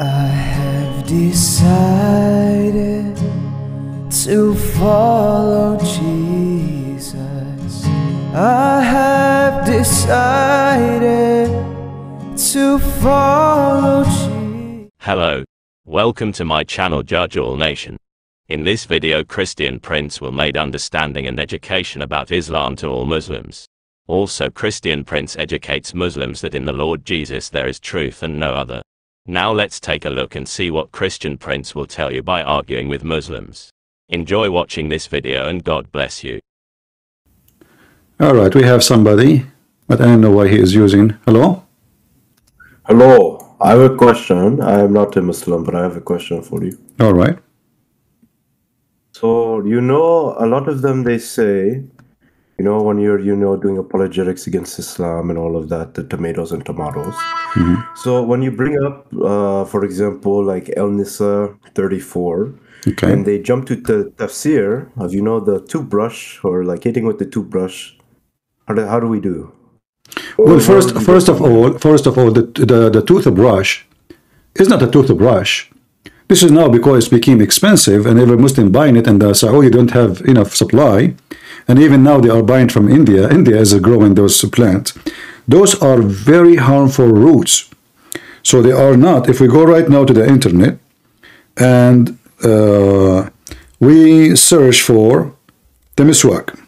I have decided to follow Jesus. I have decided to follow Jesus. Hello. Welcome to my channel Judge All Nation. In this video, Christian Prince will make understanding and education about Islam to all Muslims. Also, Christian Prince educates Muslims that in the Lord Jesus there is truth and no other. Now let's take a look and see what Christian Prince will tell you by arguing with Muslims. Enjoy watching this video and God bless you. Alright, we have somebody, but I don't know why he is using. Hello? Hello, I have a question. I am not a Muslim, but I have a question for you. Alright. So, a lot of them, they say, when you're, doing apologetics against Islam and all of that, the tomatoes and tomatoes. Mm-hmm. So when you bring up, for example, like El-Nisa 34, okay, and they jump to the tafsir of, the toothbrush, or like hitting with the toothbrush, how do we do? Well, first of all, the toothbrush is not a toothbrush. This is now because it became expensive and every Muslim buying it, and the Saudi don't have enough supply, and even now they are buying from India. India is growing those plants. Those are very harmful roots. So they are not. If we go right now to the internet and we search for the miswak,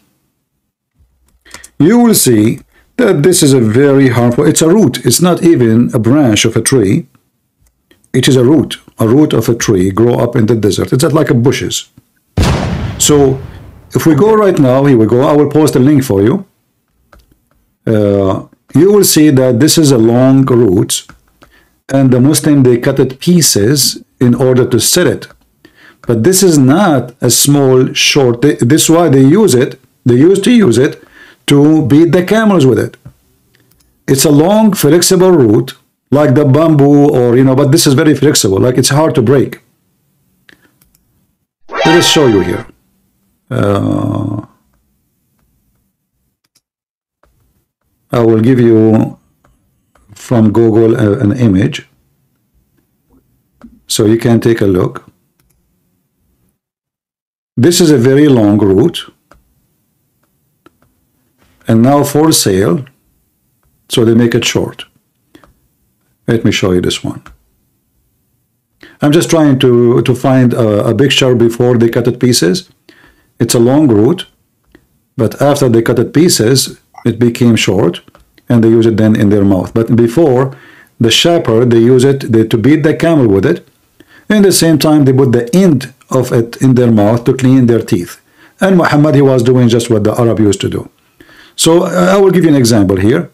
you will see that this is a very harmful. It's a root. It's not even a branch of a tree. It is a root of a tree, grow up in the desert. It's like a bushes. So if we go right now, here we go. I will post a link for you. You will see that this is a long root, and the Muslim, they cut it pieces in order to set it. But this is not a small, short. This is why they use it. They used to use it to beat the camels with it. It's a long, flexible root, like the bamboo, or but this is very flexible. Like it's hard to break. Let us show you here. I will give you from Google an image so you can take a look. This is a very long root, and now for sale, so they make it short. Let me show you this one. I'm just trying to find a picture before they cut it pieces. It's a long root, but after they cut it pieces, it became short, and they use it then in their mouth. But before, the shepherd, they use it to beat the camel with it. And at the same time, they put the end of it in their mouth to clean their teeth. And Muhammad, he was doing just what the Arab used to do. So I will give you an example here.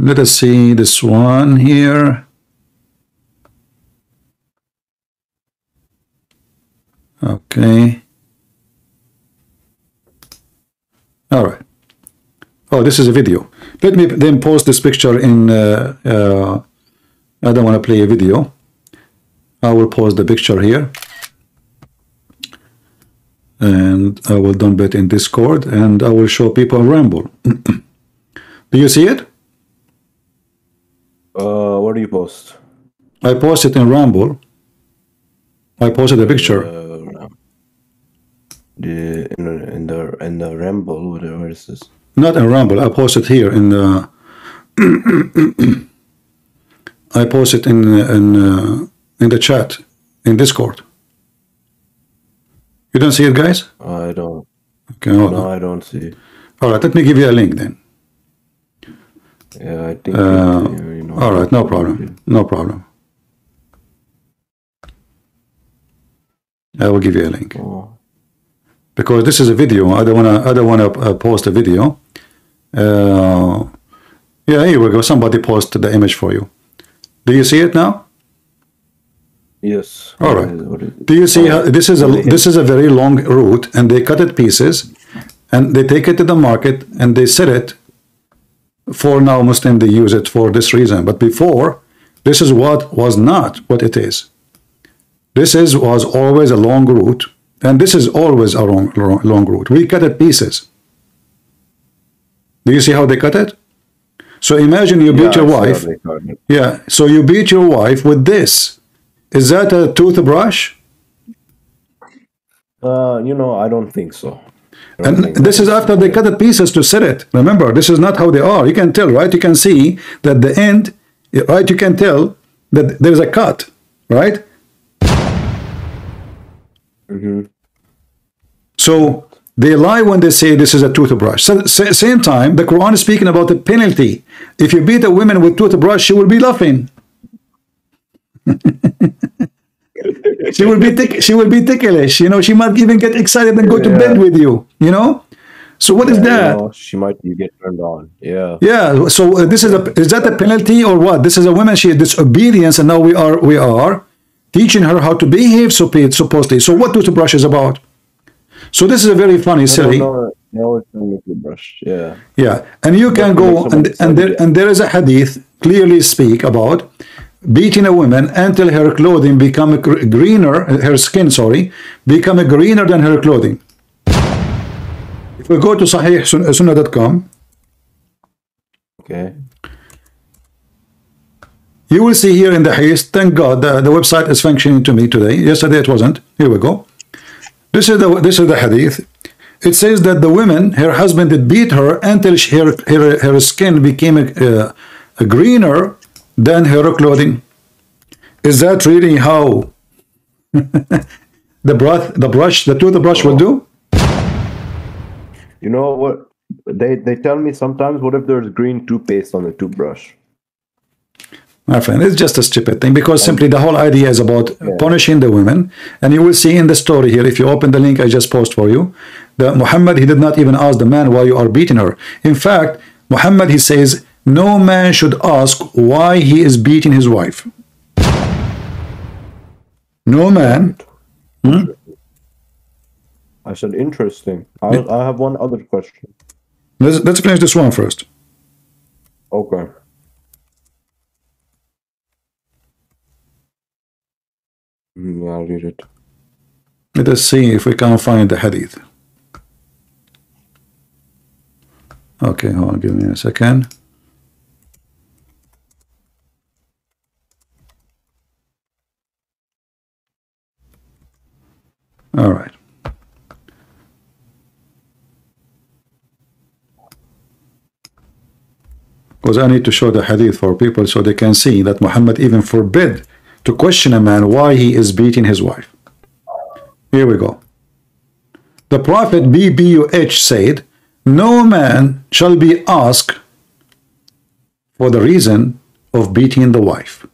Let us see this one here. Okay. All right. Oh, this is a video. Let me then post this picture in. I don't want to play a video. I will post the picture here, and I will dump it in Discord, and I will show people Ramble. Do you see it? What do you post? I posted in Ramble. I posted a picture. In the Ramble, whatever is this? Not in Ramble. I posted here in the. I posted in the chat in Discord. You don't see it, guys? I don't. Okay, hold on. No, I don't see. All right, let me give you a link then. Yeah, I think. All right, no problem. No problem. I will give you a link. Oh. Because this is a video. I don't wanna post a video. Yeah, here we go. Somebody posted the image for you. Do you see it now? Yes. All right. Do you see how this is a very long root, and they cut it pieces, and they take it to the market, and they sell it. For now, Muslim, they use it for this reason. But before, this is what was not what it is. This was always a long root, and this is always a long root. We cut it pieces. Do you see how they cut it? So imagine you beat Yeah, your I saw wife. they called it. Yeah, so you beat your wife with this. Is that a toothbrush? I don't think so. I don't And think this that is is after they something. cut it pieces to set it. Remember, this is not how they are. You can tell, right? You can see that the end, right? You can tell that there's a cut, right? So they lie when they say this is a toothbrush. So, same time, the Quran is speaking about the penalty. If you beat a woman with toothbrush, she will be laughing. She will be ticklish. You know, she might even get excited and go to bed Yeah. with you. You know. So what is Yeah, that? she might get turned on. Yeah. Yeah. So this is that a penalty or what? This is a woman. She had disobedience, and now we are teaching her how to behave. Supposedly. So what toothbrush is about? So this is a very funny, silly. No, it's a toothbrush. Yeah. Yeah, and you can go and there is a hadith clearly speak about beating a woman until her clothing become greener, her skin, sorry, become greener than her clothing. If we go to Sahih Sunnah.com, Okay. you will see here in the hadith. Thank God the website is functioning to me today. Yesterday it wasn't. Here we go. This is the hadith. It says that the woman, her husband, did beat her until her skin became greener than her clothing. Is that really how the toothbrush will do? You know what? They tell me sometimes, what if there's green toothpaste on the toothbrush? My friend, it's just a stupid thing because simply the whole idea is about punishing the women. And you will see in the story here, if you open the link I just posted for you, that Muhammad, he did not even ask the man why you are beating her. In fact, Muhammad, he says, no man should ask why he is beating his wife. No man. I said, interesting. I have one other question. Let's finish this one first. Okay. Yeah, I'll read it. Let us see if we can find the hadith. Okay, hold on, give me a second. All right. Because I need to show the hadith for people so they can see that Muhammad even forbid to question a man why he is beating his wife. Here we go. The Prophet BBUH said, no man shall be asked for the reason of beating the wife.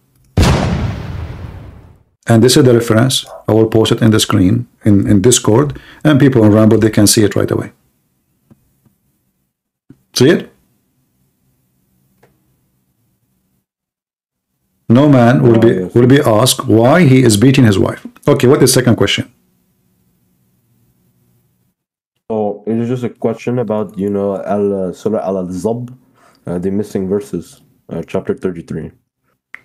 And this is the reference. I will post it in the screen in Discord, and people on Rumble, they can see it right away. See it? No man will be asked why he is beating his wife. Okay, what is the second question? So it is just a question about, Surah Al-Zab, the missing verses, chapter 33.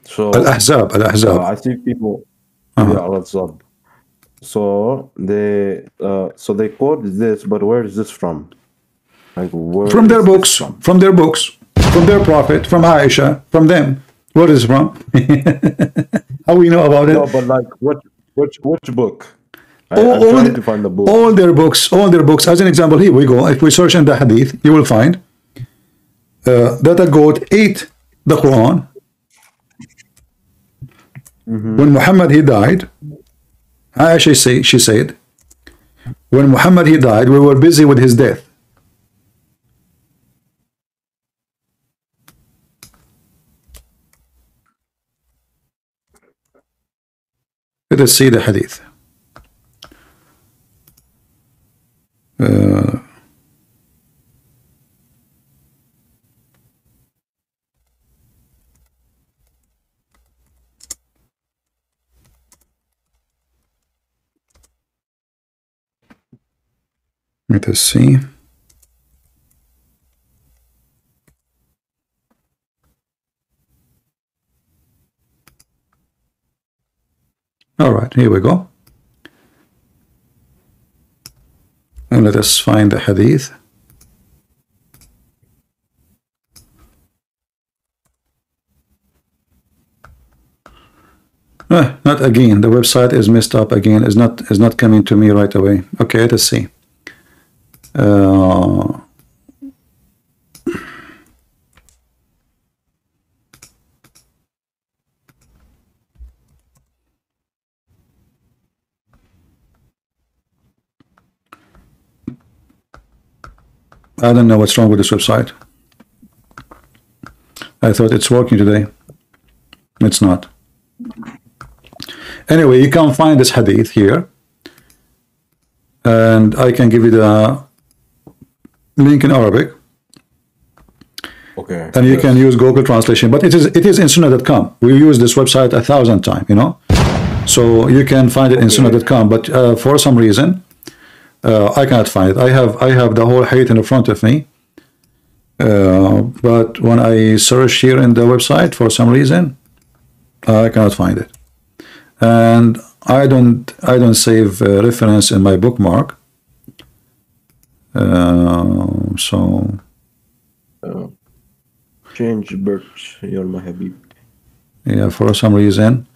So Al-Ahzab. I see people, Al-Zab. So they quote this, but where is this from? Like, where from their is books, this from? from their books, from their prophet, from Aisha, from them. Where is it from? How we know about it? No, but like which book? I'm trying to find the book. All their books. As an example, here we go. If we search in the hadith, you will find that a goat ate the Quran. When Muhammad he died, Aisha she said, when Muhammad he died, we were busy with his death. Let us see the hadith. Let us see. All right, here we go. And let us find the hadith. Not again. The website is messed up again. Is not coming to me right away. Okay, let's see. I don't know what's wrong with this website. I thought it's working today. It's not. Anyway, you can find this hadith here, and I can give you the link in Arabic. Okay. And you can use Google Translation, but it is in Sunnah.com. We use this website 1,000 times, you know. So you can find it in Sunnah.com, but for some reason, I cannot find it. I have the whole hadith in front of me, but when I search here in the website, for some reason, I cannot find it. And I don't save reference in my bookmark. So Change birch, you're my Habib. yeah, for some reason.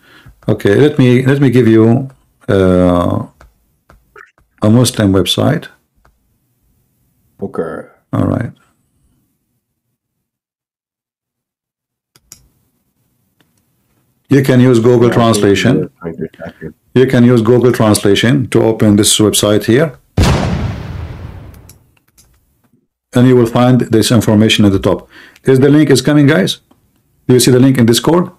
Okay, let me give you a Muslim website. Okay. All right. You can use Google Translation. You can use Google Translation to open this website here. And you will find this information at the top. Is the link is coming, guys? Do you see the link in Discord?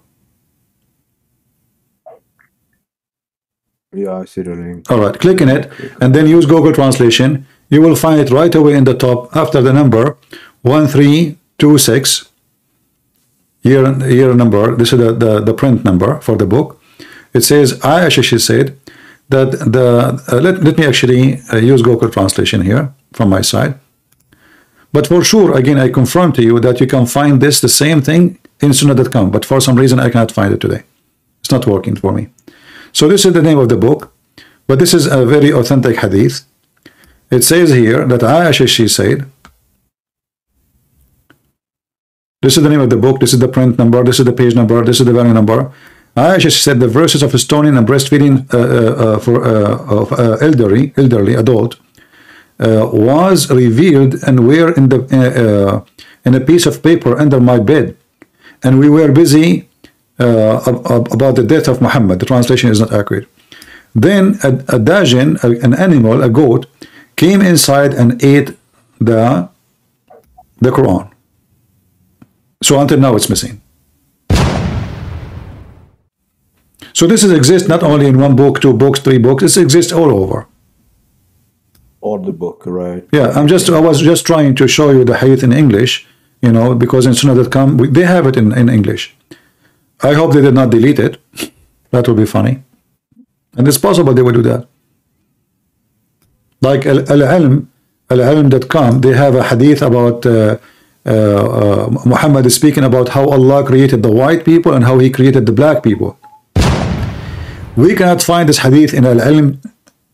Yeah, I see the link. All right, click in it and then use Google Translation. You will find it right away in the top after the number 1326. Year number. This is the print number for the book. It says Aisha, she said that let me actually use Google Translation here from my side. But for sure, again, I confirm to you that you can find the same thing in Sunnah.com, but for some reason I cannot find it today. It's not working for me. So this is the name of the book, but this is a very authentic hadith. It says here that Aisha, she said, this is the name of the book, this is the print number, this is the page number, this is the value number. Aisha, she said the verses of stoning and breastfeeding of elderly adult was revealed and were in a piece of paper under my bed, and we were busy about the death of Muhammad. The translation is not accurate. Then a dajin, an animal, a goat, came inside and ate the Quran. So until now it's missing. So this exists not only in one book, two books, three books. This exists all over. Or the book, right? Yeah, I was just trying to show you the hadith in English, you know, because in Sunnah.com they have it in English. I hope they did not delete it. That would be funny. And it's possible they would do that. Like Al-Ilm.com, they have a hadith about Muhammad is speaking about how Allah created the white people and how he created the black people. We cannot find this hadith in Al-Ilm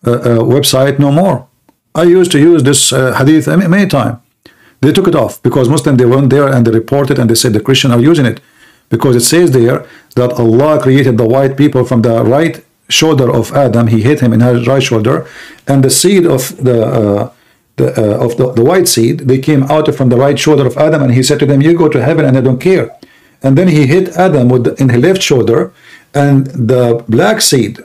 website no more. I used to use this hadith many times. They took it off because Muslims, they went there and they reported and they said the Christians are using it because it says there that Allah created the white people from the right shoulder of Adam. He hit him in his right shoulder, and the seed of the white seed, they came out from the right shoulder of Adam, and he said to them, you go to heaven and I don't care. And then he hit Adam in his left shoulder, and the black seed,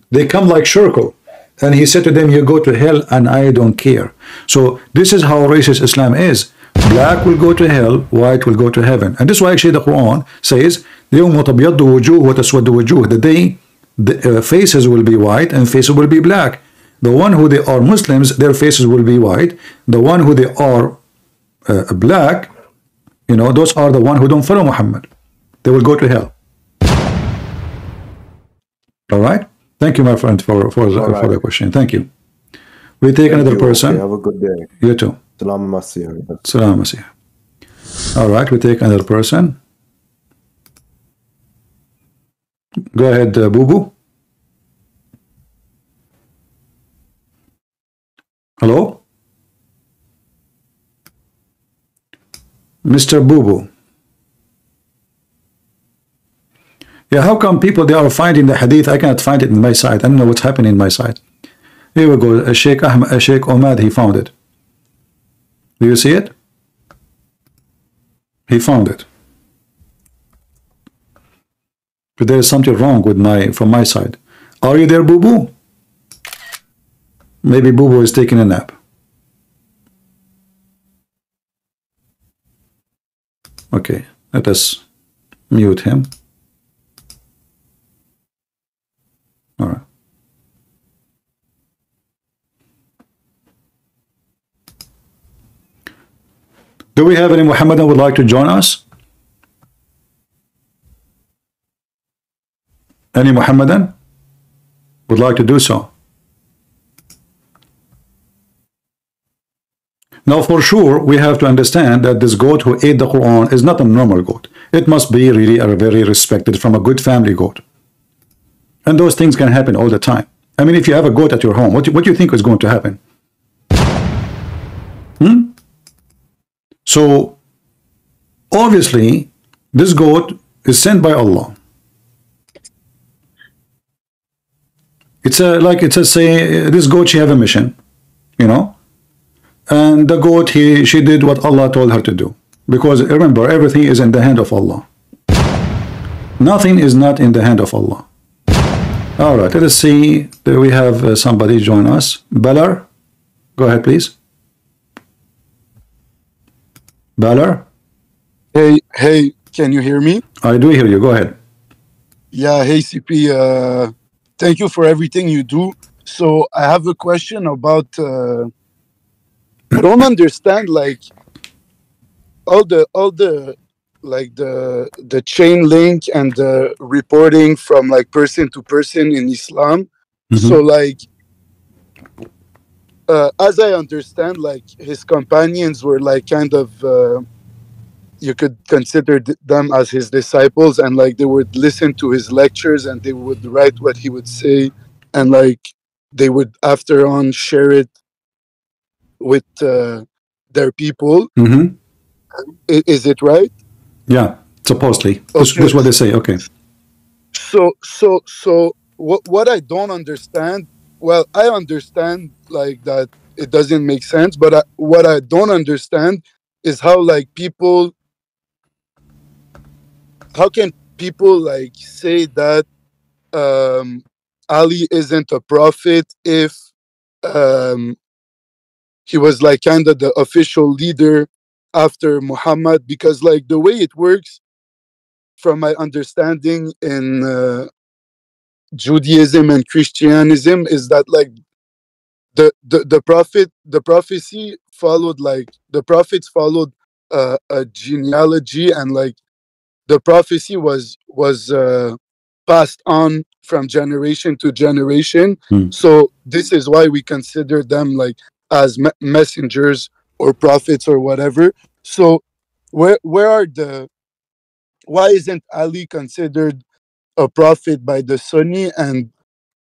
they come like circle, and he said to them, you go to hell and I don't care. So this is how racist Islam is. Black will go to hell, white will go to heaven. And this is why actually the Quran says the day the faces will be white and faces will be black. The one who they are Muslims, their faces will be white. The one who they are black, you know, those are the one who don't follow Muhammad. They will go to hell. All right. Thank you, my friend, for the question. Thank you. We take another person. Okay, have a good day. You too. Salam Masih. Salam Masih. All right, we take another person. Go ahead, Boo Boo. Hello? Mr. Boo Boo. Yeah, how come people, they are finding the hadith? I cannot find it in my site. I don't know what's happening in my site. Here we go. Sheikh Ahmed, Sheikh Omad, he found it. Do you see it? He found it. But there is something wrong with from my side. Are you there, Boo Boo? Maybe Boo Boo is taking a nap. Okay, let us mute him. All right. Do we have any Muhammadan would like to join us? Any Muhammadan would like to do so? Now, for sure, we have to understand that this goat who ate the Quran is not a normal goat. It must be really a very respected, from a good family goat. And those things can happen all the time. I mean, if you have a goat at your home, what do you think is going to happen? So, obviously, this goat is sent by Allah. It's say this goat, she have a mission, you know, and the goat, she did what Allah told her to do, because remember, everything is in the hand of Allah. Nothing is not in the hand of Allah. All right, let us see. We have somebody join us. Balar, go ahead, please. Balar. Hey, can you hear me? I do hear you. Go ahead. Yeah, hey CP, thank you for everything you do. So I have a question about I don't understand, like all the like the chain link and the reporting from like person to person in Islam. So like as I understand, like his companions were like kind of you could consider them as his disciples, and like they would listen to his lectures and they would write what he would say, and like they would after on share it with their people. Is it right? Yeah, supposedly. Okay. This is what they say. Okay. So what I don't understand, well, I understand like that it doesn't make sense, but what I don't understand is how like people, how can people like say that Ali isn't a prophet if he was like kind of the official leader after Muhammad? Because like the way it works, from my understanding in Judaism and Christianism, is that like the prophecy followed, like the prophets followed a genealogy, and like the prophecy was passed on from generation to generation. So this is why we consider them like as messengers or prophets or whatever. So why isn't Ali considered a prophet by the Sunni and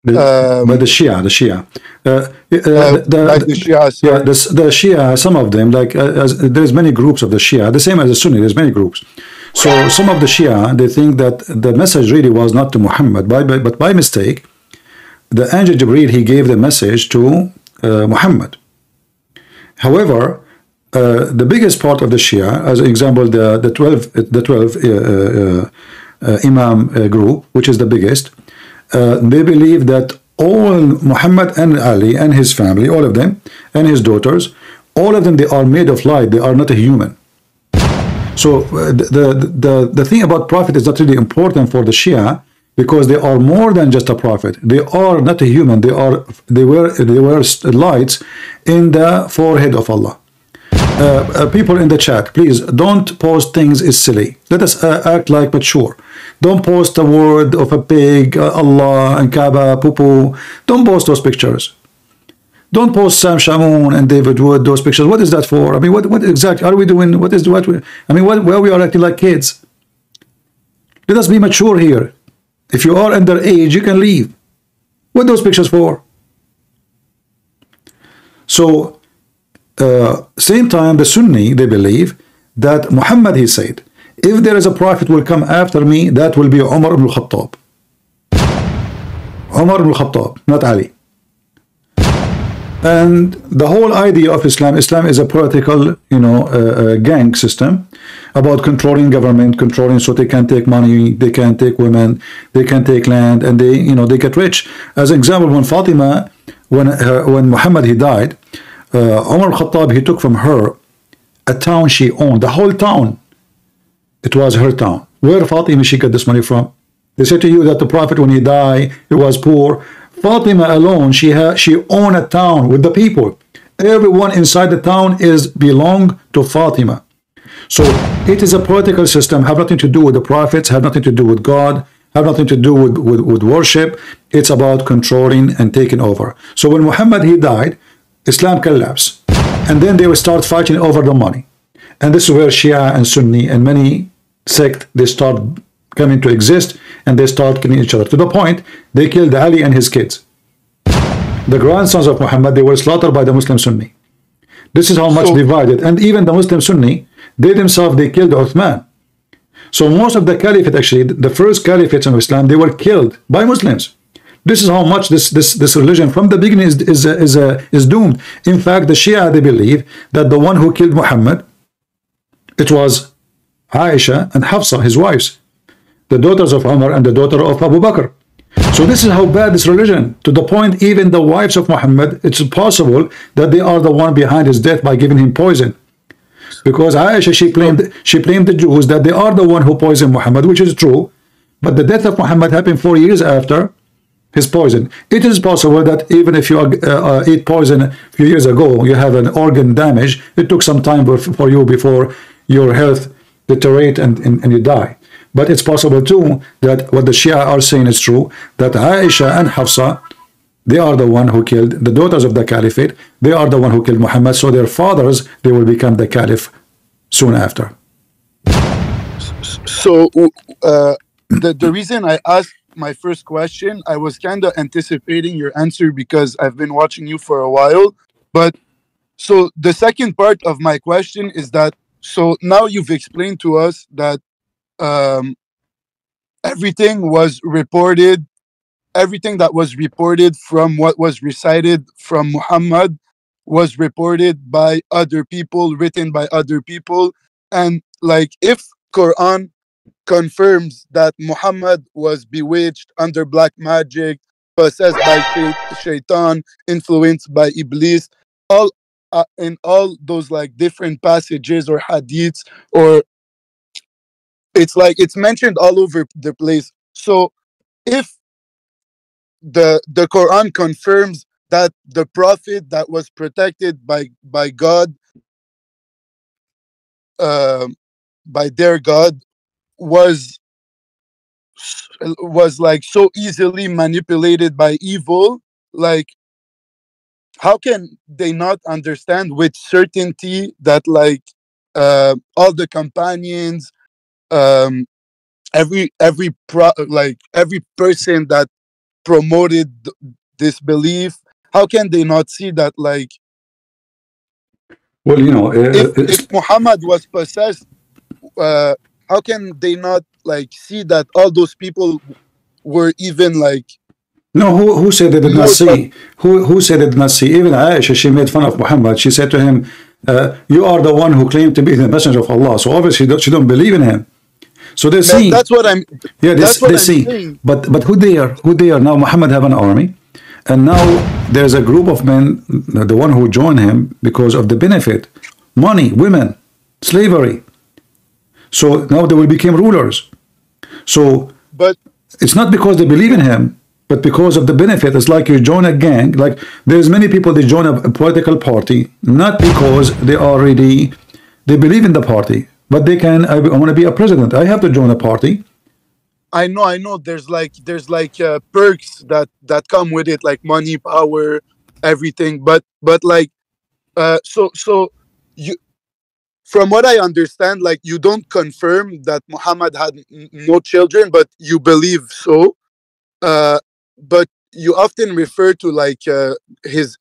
by the Shia, by the Shia? Yeah, the Shia, some of them, like there's many groups of the Shia, the same as the Sunni, there's many groups. So some of the Shia, they think that the message really was not to Muhammad, but by mistake, the angel Jibreel, he gave the message to Muhammad. However, the biggest part of the Shia, as an example, the 12 Imam group, which is the biggest, they believe that all Muhammad and Ali and his family, all of them, and his daughters, all of them, they are made of light. They are not a human. So the thing about prophet is not really important for the Shia, because they are more than just a prophet. They are not a human. They were lights in the forehead of Allah. People in the chat, please don't post things is silly. Let us act like mature. Don't post a word of a pig, Allah and Kaaba, poo-poo. Don't post those pictures. Don't post Sam Shamoun and David Wood, those pictures. What is that for? I mean, what exactly are we doing? Where we are acting like kids. Let us be mature here. If you are underage, you can leave. What are those pictures for? So, same time, the Sunni, they believe that Muhammad, he said, If there is a prophet will come after me, that will be Umar ibn al-Khattab. Umar ibn al-Khattab, not Ali. And the whole idea of Islam is a political, gang system about controlling government, controlling so they can take money, they can take women, they can take land, and they get rich. As an example, when Fatima, when Muhammad he died, Umar al-Khattab, he took from her a town she owned, the whole town. It was her town. Where Fatima she got this money from? They say to you that the Prophet when he died, he was poor. Fatima alone, she owned a town with the people. Everyone inside the town belong to Fatima. So it is a political system, have nothing to do with the prophets, have nothing to do with God, have nothing to do with worship. It's about controlling and taking over. So when Muhammad he died, Islam collapsed. And then they will start fighting over the money. And this is where Shia and Sunni and many sects, they start coming to exist, and they start killing each other to the point they killed Ali and his kids. The grandsons of Muhammad, they were slaughtered by the Muslim Sunni. This is how much divided. And even the Muslim Sunni, they themselves, they killed Uthman. So most of the caliphate, actually, the first caliphates of Islam, they were killed by Muslims. This is how much this religion from the beginning is doomed. In fact, the Shia, they believe that the one who killed Muhammad, it was Aisha and Hafsa, his wives, the daughters of Umar and the daughter of Abu Bakr. So this is how bad this religion, to the point even the wives of Muhammad, it's possible that they are the one behind his death by giving him poison. Because Aisha, she blamed the Jews that they are the one who poisoned Muhammad, which is true. But the death of Muhammad happened 4 years after his poison. It is possible that even if you eat poison a few years ago, you have an organ damage, it took some time for you before your health deteriorate and you die. But it's possible too that what the Shia are saying is true, that Aisha and Hafsa, they are the one who killed the daughters of the caliphate, they are the one who killed Muhammad, so their fathers, they will become the caliph soon after. So the reason I asked my first question, I was kind of anticipating your answer because I've been watching you for a while. But so the second part of my question is that, so now you've explained to us that everything that was reported from what was recited from Muhammad was reported by other people, written by other people. And like, if Quran confirms that Muhammad was bewitched, under black magic, possessed by shaitan, influenced by Iblis, all in all those like different passages or hadiths, or it's like it's mentioned all over the place. So if the Quran confirms that the prophet that was protected by God, by their God, was like so easily manipulated by evil, like how can they not understand with certainty that like all the companions, every person that promoted this belief, how can they not see that like, well, if Muhammad was possessed, how can they not like see that all those people were even like, no, who said they did not see? Who said they did not see? Even Aisha, she made fun of Muhammad. She said to him, you are the one who claimed to be the messenger of Allah. So obviously she don't believe in him. So they see. That's what I'm. Yeah, they see. Saying. But who they are now? Muhammad have an army, and now there's a group of men, the one who join him because of the benefit, money, women, slavery. So now they will become rulers. So, but it's not because they believe in him, but because of the benefit. It's like you join a gang. Like there's many people, they join a political party not because they believe in the party, but they can. I want to be a president, I have to join a party. I know. There's like perks that come with it, like money, power, everything. But like, so you, from what I understand, like you don't confirm that Muhammad had no children, but you believe so. But you often refer to like his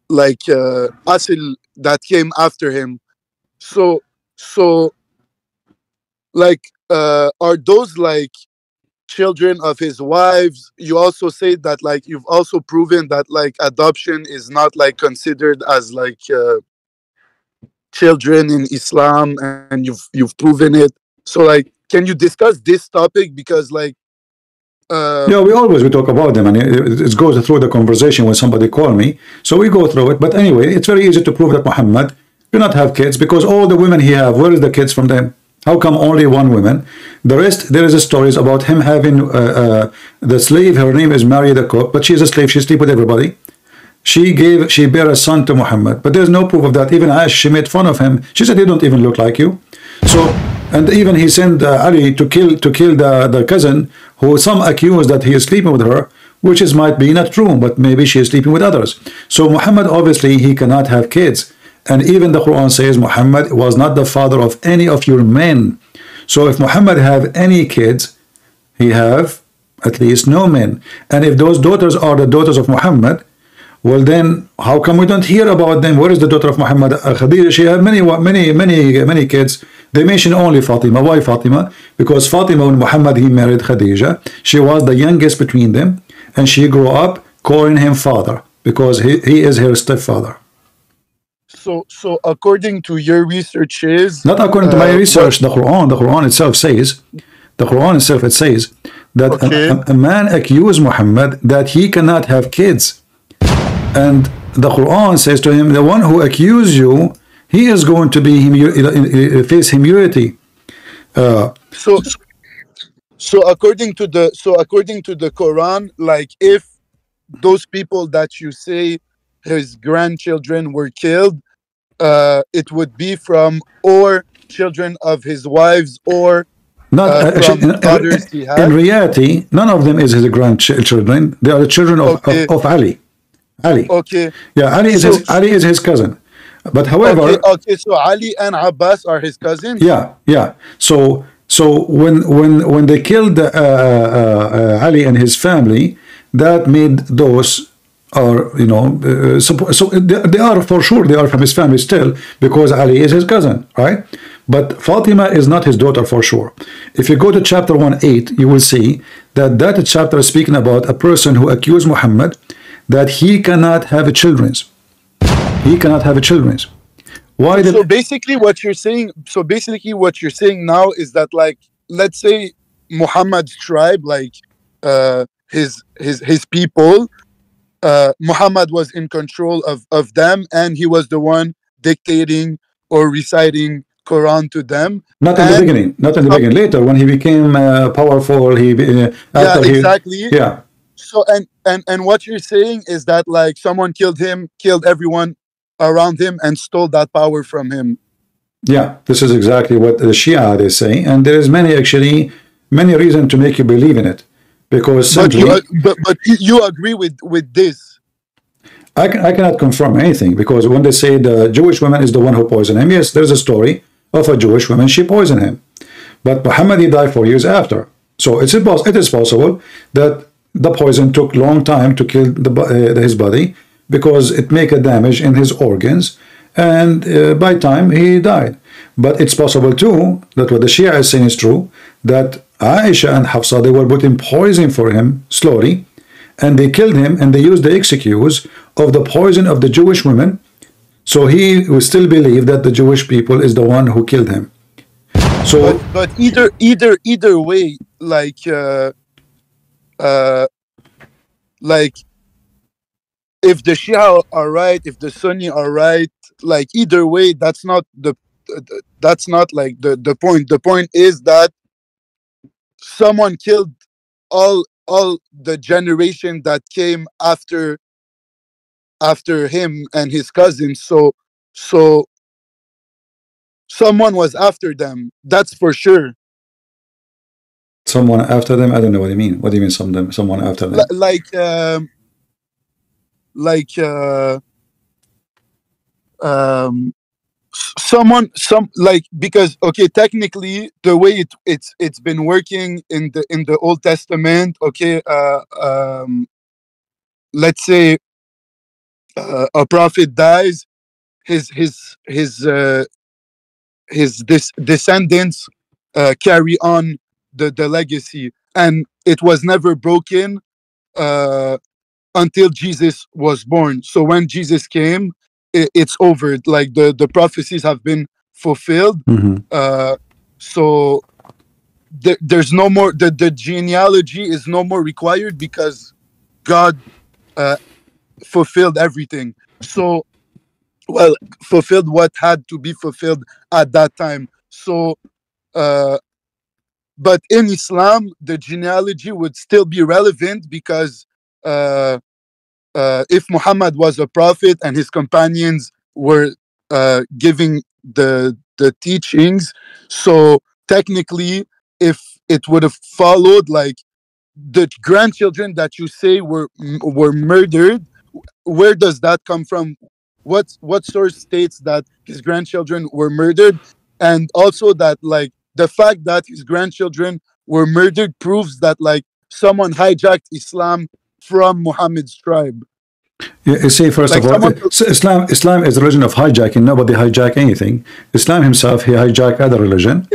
like asil that came after him. So So like are those like children of his wives? You also say that like you've also proven that like adoption is not like considered as like children in Islam, and you've proven it. So like can you discuss this topic? Because like uh Yeah, we talk about them, and it goes through the conversation when somebody call me. So we go through it. But anyway, it's very easy to prove that Muhammad do not have kids, because all the women he have, where is the kids from them? How come only one woman? The rest, there is a stories about him having the slave. Her name is Mary the cook, but she's a slave. She sleep with everybody. She bare a son to Muhammad, but there's no proof of that. Even Ash, she made fun of him. She said, "He don't even look like you." So, and even he sent Ali to kill the cousin, who some accuse that he is sleeping with her, which is might be not true, but maybe she is sleeping with others. So Muhammad, obviously he cannot have kids, and even the Quran says Muhammad was not the father of any of your men. So if Muhammad have any kids, he have at least no men. And if those daughters are the daughters of Muhammad, well then, how come we don't hear about them? Where is the daughter of Muhammad? Khadija, she had many kids. They mention only Fatima. Why Fatima? Because Fatima, when Muhammad he married Khadija, she was the youngest between them, and she grew up calling him father, because he is her stepfather. so according to your researches, Not according to my research, the Quran itself says, it says that okay. a man accused Muhammad that he cannot have kids. And the Quran says to him, the one who accused you, he is going to be face humility. So according to the Quran, like if those people that you say his grandchildren were killed, it would be from or children of his wives or Not from daughters he in had. reality, none of them is his grandchildren. They are the children Okay, of Ali. Ali. okay. Yeah, So Ali is his cousin. But however, okay. So Ali and Abbas are his cousins. yeah. So when they killed Ali and his family, that made those are so they are for sure they are from his family still, because Ali is his cousin, right? But Fatima is not his daughter for sure. If you go to chapter 1:8, you will see that chapter is speaking about a person who accused Muhammad that he cannot have children. He cannot have children. Why did So basically what you're saying now is that, like, let's say Muhammad's tribe, like his people, Muhammad was in control of them, and he was the one dictating or reciting Quran to them. not in the And beginning, not in the beginning. Later, when he became powerful, yeah, after he exactly. yeah. So and what you're saying is that like someone killed him, killed everyone around him, and stole that power from him. Yeah, this is exactly what the Shia they say, and there is many reasons to make you believe in it, because But simply you agree with this. I cannot confirm anything, because when they say the Jewish woman is the one who poisoned him, yes, there's a story of a Jewish woman, she poisoned him, but Muhammad he died 4 years after, so it is possible that the poison took long time to kill his body, because it make a damage in his organs, and by time he died. But it's possible too that what the Shia is saying is true, that Aisha and Hafsa, they were putting poison for him slowly, and they killed him, and they used the excuse of the poison of the Jewish women, so he will still believe that the Jewish people is the one who killed him. So But either way, uh like if the Shia are right, if the Sunni are right, like either way, that's not like the point. The point is that someone killed all the generation that came after him and his cousins. So someone was after them. That's for sure. someone after them, I don't know what you mean. What do you mean someone after them? Like um some like, because okay, technically the way it's been working in the Old Testament, okay, let's say a prophet dies, his descendants carry on the legacy, and it was never broken until Jesus was born. So when Jesus came, it's over. Like the prophecies have been fulfilled. So there's no more, the genealogy is no more required because God fulfilled everything. So, well, fulfilled what had to be fulfilled at that time. So but in Islam, the genealogy would still be relevant because if Muhammad was a prophet and his companions were giving the teachings, so technically, if it would have followed, like the grandchildren that you say were murdered, where does that come from? What source states that his grandchildren were murdered? And also that, like, the fact that his grandchildren were murdered proves that, like, someone hijacked Islam from Muhammad's tribe. Yeah, you see, first Like of all, someone, Islam is a religion of hijacking. Nobody hijack anything. Islam himself, he hijacked other religion.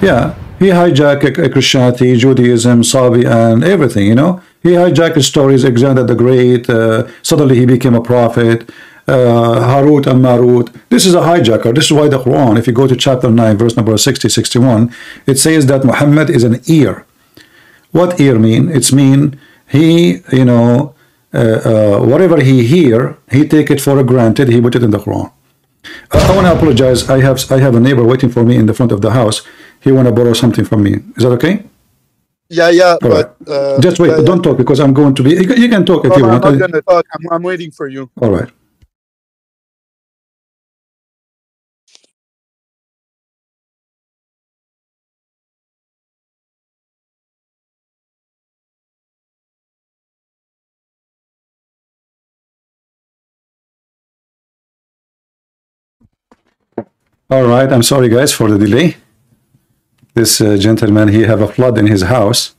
Yeah, he hijacked Christianity, Judaism, Sabi, and everything, you know. He hijacked stories, Alexander the Great, suddenly he became a prophet, Harut and Marut. This is a hijacker. This is why the Quran, if you go to chapter 9, verse number 60, 61, it says that Muhammad is an ear. What ear mean? It's mean he, you know, whatever he hear, he take it for granted, he put it in the Quran. I want to apologize. I have a neighbor waiting for me in the front of the house. He want to borrow something from me. Is that okay? yeah, All but right. Just wait. Don't talk because I'm going to be. You can talk if you want. I'm not gonna talk. I'm waiting for you. All right. All right. I'm sorry, guys, for the delay. This gentleman, he have a flood in his house,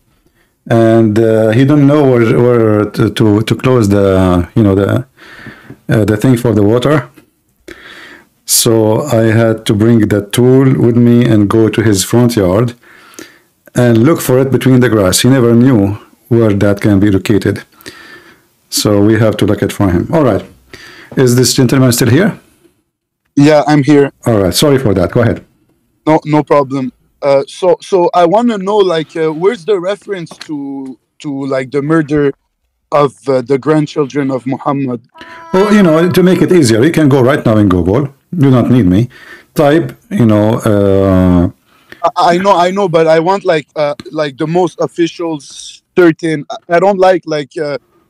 and he don't know where to close the, you know, the thing for the water. So I had to bring that tool with me and go to his front yard and look for it between the grass. He never knew where that can be located. So we have to look it for him. All right. Is this gentleman still here? Yeah, I'm here. All right. Sorry for that. Go ahead. No problem. So I want to know, like, where's the reference to like the murder of the grandchildren of Muhammad? Well, you know, to make it easier, you can go right now in Google. You don't need me. Type, you know. I know, but I want like the most official, certain. I don't like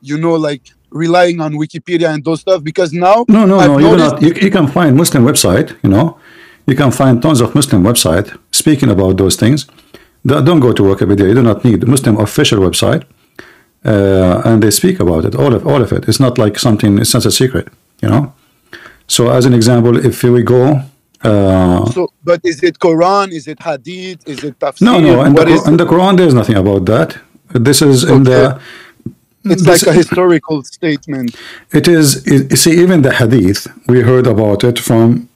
you know, like relying on Wikipedia and those stuff, because now No. I've You do noticed- not. You can find Muslim website. You know, you can find tons of Muslim website speaking about those things. Don't go to Wikipedia. You do not need Muslim official website, and they speak about it. All of it. It's not like something. It's not a secret. You know. So as an example, if we go. So, but is it Quran? Is it Hadith? Is it Tafsir? No. In What the Quran, there's nothing about that. This is in the. It's like a historical statement. It is. You see, even the Hadith, we heard about it from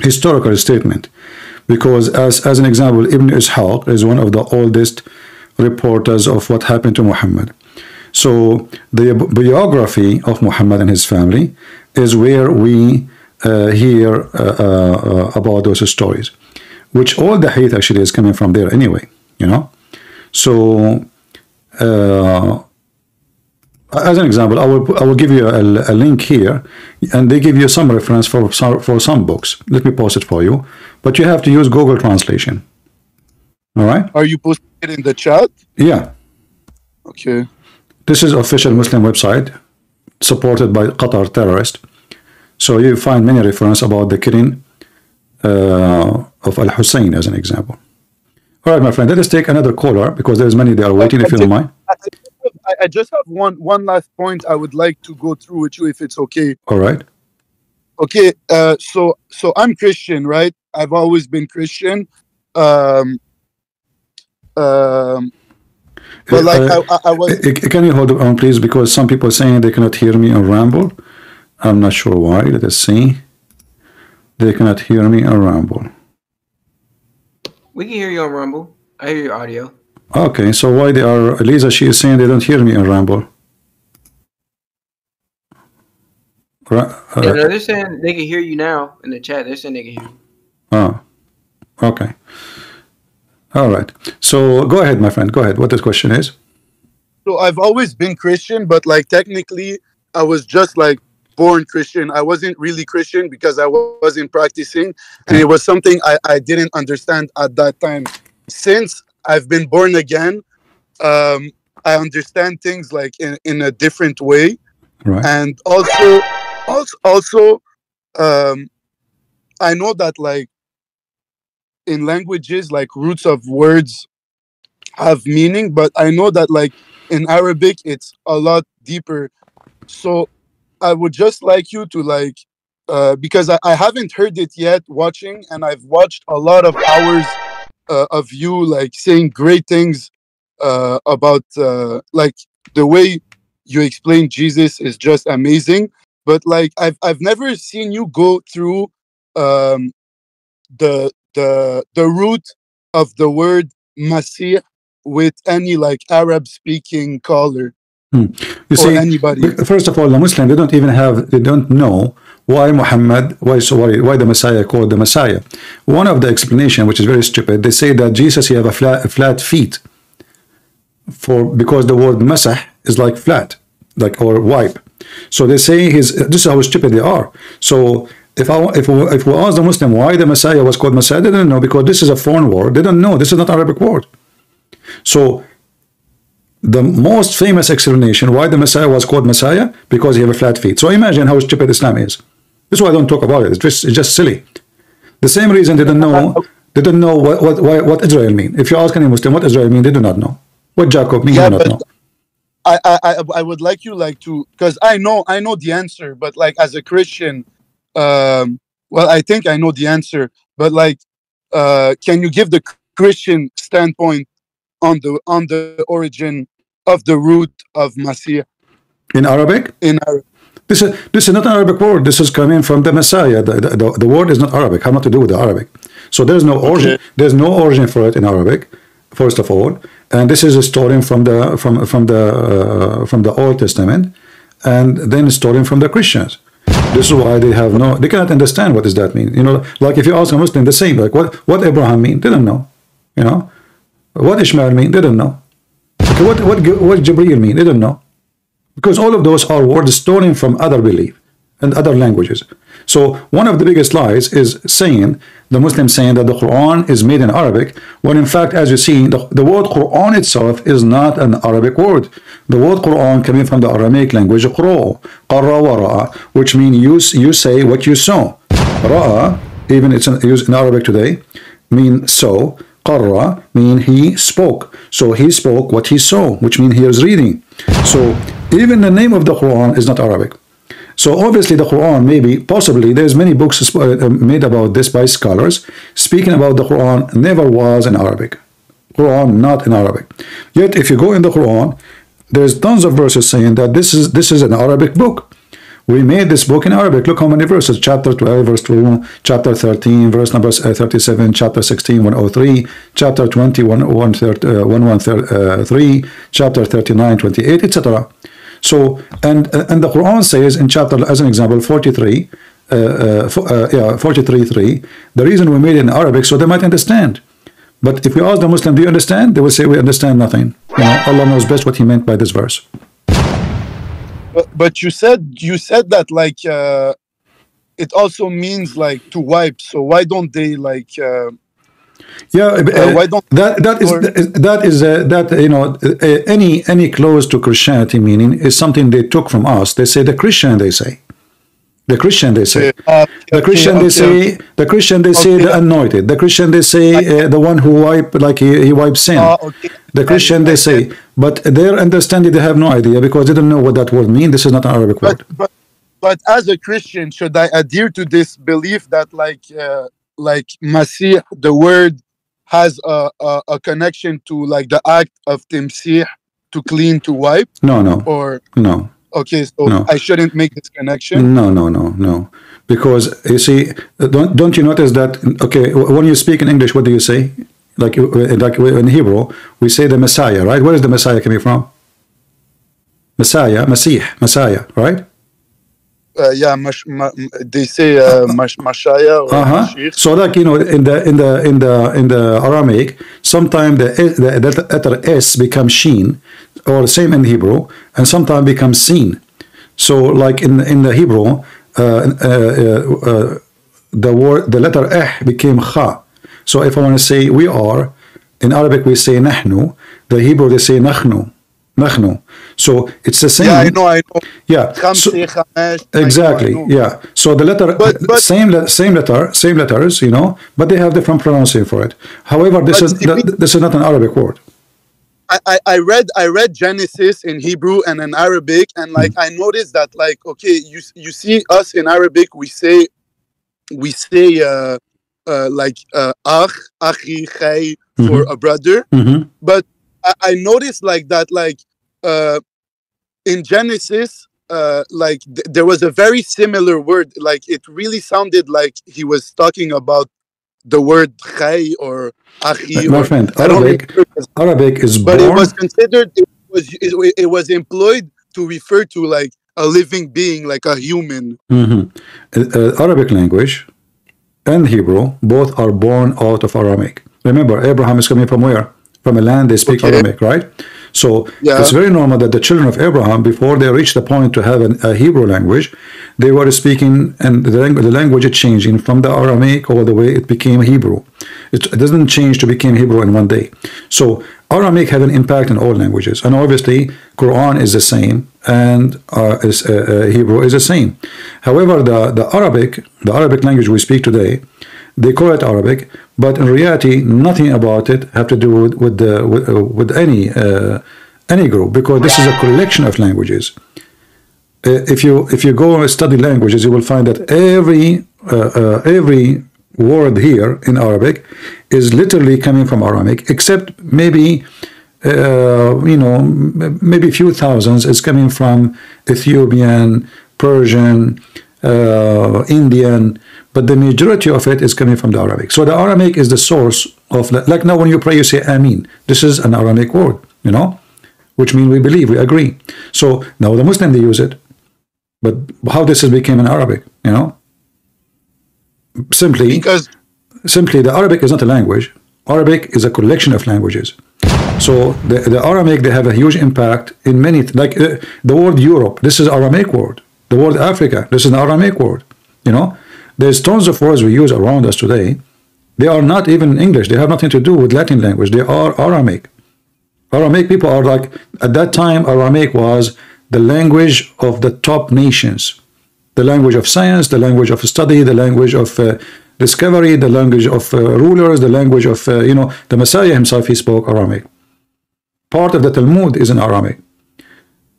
historical statement, because as an example, Ibn Ishaq is one of the oldest reporters of what happened to Muhammad. So the biography of Muhammad and his family is where we hear about those stories, which all the hadith actually is coming from there anyway, you know. So as an example, I will give you a link here, and they give you some reference for some books. Let me post it for you, but you have to use Google Translation. All right? Are you posting it in the chat? Yeah. Okay. This is official Muslim website supported by Qatar terrorist. So you find many reference about the killing of Al-Hussein as an example. All right, my friend, let us take another caller because there's many that are waiting, if you don't mind. I just have one last point I would like to go through with you, if it's okay. All right. Okay. So I'm Christian, right? I've always been Christian. But like I was. Can you hold on, please? Because some people are saying they cannot hear me on Ramble. I'm not sure why. Let us see. They cannot hear me on Rumble. We can hear you on Rumble. I hear your audio. Okay, so why they are, Lisa, she is saying they don't hear me on Rumble. Yeah, no, they're saying they can hear you now in the chat. They're saying they can hear you. Oh, okay. All right. So go ahead, my friend. Go ahead. What this question is? So I've always been Christian, but like technically I was just like born Christian. I wasn't really Christian because I wasn't practicing, and it was something I didn't understand at that time. Since I've been born again, I understand things like in a different way. Right. And also I know that like in languages, like roots of words have meaning, but I know that like in Arabic it's a lot deeper. So I would just like you to like because I haven't heard it yet watching, and I've watched a lot of hours of you like saying great things about like the way you explain Jesus is just amazing. But like I've never seen you go through the root of the word Masih with any like Arab speaking caller. You see, anybody. First of all, the Muslim, they don't know why Muhammad, why the Messiah called the Messiah. One of the explanation, which is very stupid, they say that Jesus he have a flat feet, because the word Masah is like flat, like or wipe. So they say this is how stupid they are. So if we ask the Muslim why the Messiah was called Messiah, they don't know, because this is a foreign word. They don't know. This is not Arabic word. So the most famous explanation why the Messiah was called Messiah, because he have a flat feet. So imagine how stupid Islam is. This is why I don't talk about it. It's just silly. The same reason they don't know what Israel mean. If you ask any Muslim what Israel mean, they do not know. What Jacob mean, they do not know. I would like you like to, because I know the answer, but like as a Christian, well, I think I know the answer, but like can you give the Christian standpoint on the origin of the root of Masih in Arabic? In Arabic. This is not an Arabic word. This is coming from the Messiah. The word is not Arabic. Have nothing to do with the Arabic. So there's no origin. Okay. There's no origin for it in Arabic, first of all. And this is a story from the Old Testament, and then a story from the Christians. This is why they cannot understand what does that mean. You know, like if you ask a Muslim the same, like what Abraham mean, they don't know. You know, what Ishmael mean, they don't know. Okay, what Jibreel mean, they don't know. Because all of those are words stolen from other belief and other languages. So one of the biggest lies is saying, the Muslims saying that the Quran is made in Arabic, when in fact, as you see, the word Quran itself is not an Arabic word. The word Quran coming from the Aramaic language, qara wa ra'a, which means you say what you saw. Ra'a, even it's used in Arabic today, mean so. Qarra mean he spoke. So he spoke what he saw, which means he is reading. So even the name of the Quran is not Arabic. So obviously the Quran, possibly, there's many books made about this by scholars, speaking about the Quran never was in Arabic. Quran not in Arabic. Yet if you go in the Quran, there's tons of verses saying that this is an Arabic book. We made this book in Arabic. Look how many verses. Chapter 12, verse 21, chapter 13, verse number 37, chapter 16, 103, chapter 20, 113, chapter 39, 28, etc. So, and the Quran says in chapter, as an example, 43, 43:3, the reason we made it in Arabic so they might understand. But if we ask the Muslim, do you understand? They will say, we understand nothing. You know, Allah knows best what he meant by this verse. But you said that like it also means like to wipe. So why don't they like? Why don't any close to Christianity meaning is something they took from us. They say the Christian. They say the Christian. They say the Christian. They say the Christian. They say the anointed. The Christian. They say the one who wipe like he wipes sin. The Christian they say, but their understanding they have no idea because they don't know what that word means. This is not an Arabic word. But as a Christian, should I adhere to this belief that like Masih, the word, has a connection to like the act of timsih, to clean, to wipe? No. Or no. Okay, so No. I shouldn't make this connection. No. Because you see, don't you notice that? Okay, when you speak in English, what do you say? Like in Hebrew, we say the Messiah, right? Where is the Messiah coming from? Messiah, Messiah, right? Yeah, they say Mashaya or Mashiach. So, like, you know, in the Aramaic, sometimes the letter S becomes Sheen, or same in Hebrew, and sometimes becomes Seen. So, like in the Hebrew, the letter became Kha. So, if I want to say we are, in Arabic we say Nahnu. The Hebrew they say Nahnu. So it's the same. Yeah, I know. Yeah. Exactly. Yeah. So the letter, same letters, you know, but they have different pronouncing for it. However, this is not an Arabic word. I read Genesis in Hebrew and in Arabic, and like I noticed that, like, okay, you see us in Arabic, we say like akhi, khay for a brother, but I noticed like that, like in Genesis, like there was a very similar word. Like it really sounded like he was talking about the word khay or akhi. My friend, Arabic is born. But it was considered. It was employed to refer to like a living being, like a human. Arabic language and Hebrew both are born out of Aramaic. Remember, Abraham is coming from where? From a land they speak Aramaic, right? So it's very normal that the children of Abraham, before they reached the point to have a Hebrew language, they were speaking, and the language is changing from the Aramaic all the way it became Hebrew. It doesn't change to become Hebrew in one day. So Aramaic had an impact in all languages, and obviously Qur'an is the same, and Hebrew is the same. However, the Arabic language we speak today, they call it Arabic, but in reality, nothing about it have to do with any group, because this is a collection of languages. If you go and study languages, you will find that every word here in Arabic is literally coming from Aramaic, except maybe maybe a few thousands is coming from Ethiopian, Persian, Indian, but the majority of it is coming from the Arabic. So the Aramaic is the source of, like now when you pray, you say Ameen. This is an Aramaic word, you know, which means we believe, we agree. So now the Muslim, they use it, but how this has become an Arabic, you know? Simply the Arabic is not a language. Arabic is a collection of languages. So the Aramaic, they have a huge impact in many, like the word Europe, this is Aramaic word. The word Africa, this is an Aramaic word, you know. There's tons of words we use around us today. They are not even English. They have nothing to do with Latin language. They are Aramaic. Aramaic people are like, at that time, Aramaic was the language of the top nations. The language of science, the language of study, the language of discovery, the language of rulers, the language of, the Messiah himself, he spoke Aramaic. Part of the Talmud is in Aramaic.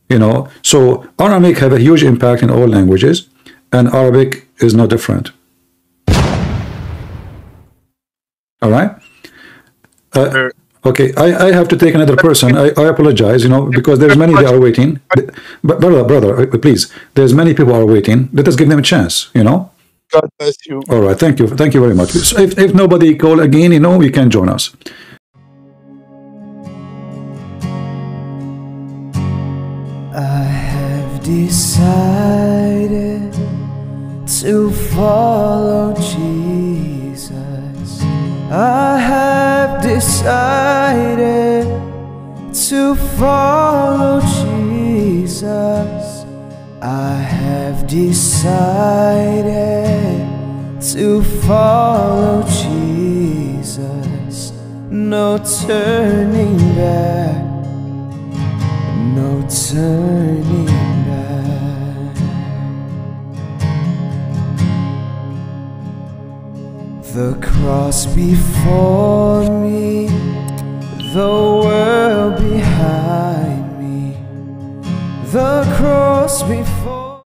You know, so Aramaic have a huge impact in all languages, and Arabic is no different. All right. Okay, I have to take another person. I apologize, you know, because there's many that are waiting. But brother, please, there's many people are waiting. Let us give them a chance, you know. God bless you. All right, thank you very much. So if nobody call again, you know, you can join us. I have decided to follow Jesus. I have decided to follow Jesus. I have decided to follow Jesus. No turning back. No turning back. The cross before me, the world behind me. The cross before